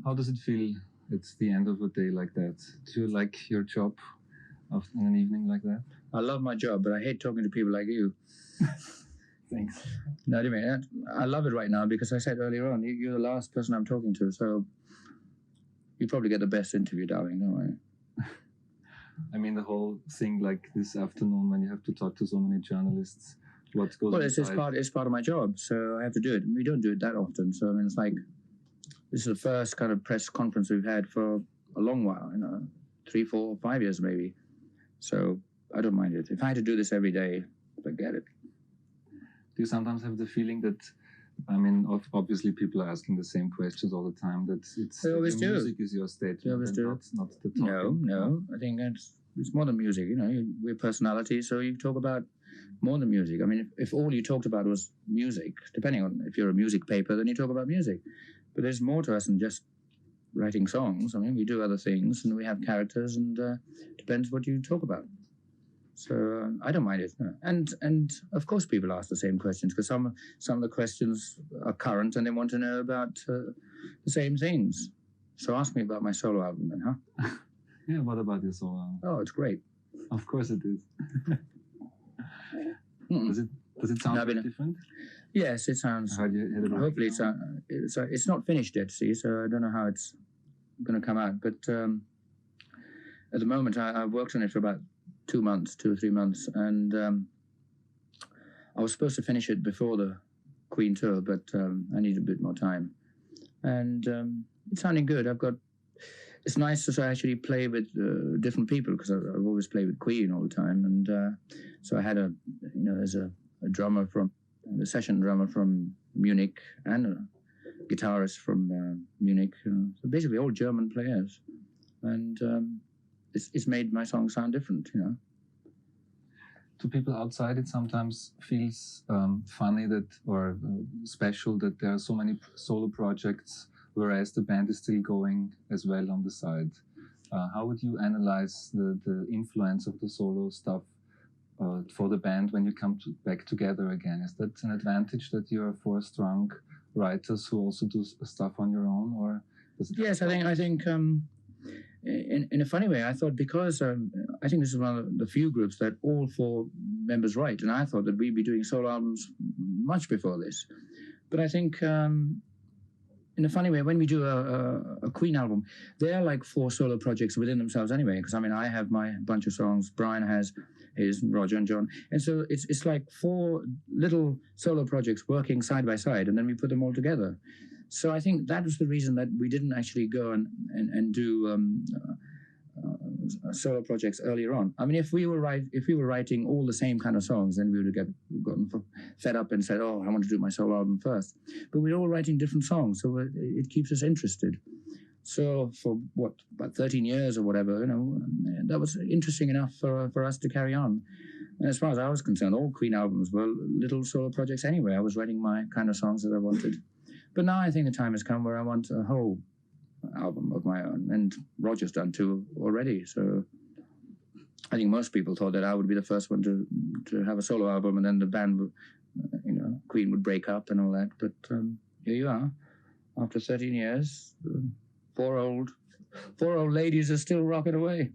How does it feel at the end of a day like that? Do you like your job after an evening like that? I love my job, but I hate talking to people like you. Thanks. No, I mean, I love it right now because I said earlier on, you're the last person I'm talking to, so you probably get the best interview, darling, don't worry. I mean, the whole thing like this afternoon when you have to talk to so many journalists, what goes Well, inside? it's part of my job, so I have to do it. We don't do it that often, so I mean, it's like, this is the first kind of press conference we've had for a long while, 3, 4, 5 years maybe. So I don't mind it. If I had to do this every day, forget it. Do you sometimes have the feeling that, I mean, obviously people are asking the same questions all the time, that They always do. Music is your statement and not the talking? talking? No. I think it's more than music. We're personalities, so you talk about more than music. I mean, if all you talked about was music, depending on if you're a music paper, then you talk about music. But there's more to us than just writing songs. I mean, we do other things, and we have characters, and depends what you talk about. So I don't mind it. No. And of course people ask the same questions because some of the questions are current and they want to know about the same things. So ask me about my solo album then, huh? Yeah, what about your solo album? Oh, it's great. Of course it is. Does it sound different? Yes, it sounds. Hopefully it's not finished yet, see, so I don't know how it's going to come out. But at the moment I've worked on it for about 2 or 3 months, and I was supposed to finish it before the Queen tour, but I need a bit more time. And it's sounding good. It's nice to actually play with different people because I've always played with Queen all the time, and so I had there's a drummer the session drummer from Munich and a guitarist from Munich, so basically all German players, and it's made my song sound different, To people outside, it sometimes feels funny or special that there are so many solo projects, whereas the band is still going as well on the side. How would you analyze the influence of the solo stuff for the band when you come back together again? Is that an advantage that you are 4 strong writers who also do stuff on your own, or does it? Yes, I think. In a funny way, I thought because I think this is one of the few groups that all 4 members write, and I thought that we'd be doing solo albums much before this. But I think in a funny way, when we do a Queen album, they're like 4 solo projects within themselves anyway, because I mean, I have my bunch of songs, Brian has his, Roger and John, and so it's like 4 little solo projects working side by side, and then we put them all together. So I think that was the reason that we didn't actually go and do solo projects earlier on. I mean, if we were writing all the same kind of songs, then we would have gotten fed up and said, "Oh, I want to do my solo album first." But we're all writing different songs, so it keeps us interested. So for about 13 years or whatever, that was interesting enough for us to carry on. And as far as I was concerned, all Queen albums were little solo projects anyway. I was writing my kind of songs that I wanted. But now I think the time has come where I want a whole album of my own, and Roger's done 2 already. So I think most people thought that I would be the first one to have a solo album, and then the band, Queen would break up and all that. But here you are, after 13 years, 4 old ladies are still rocking away.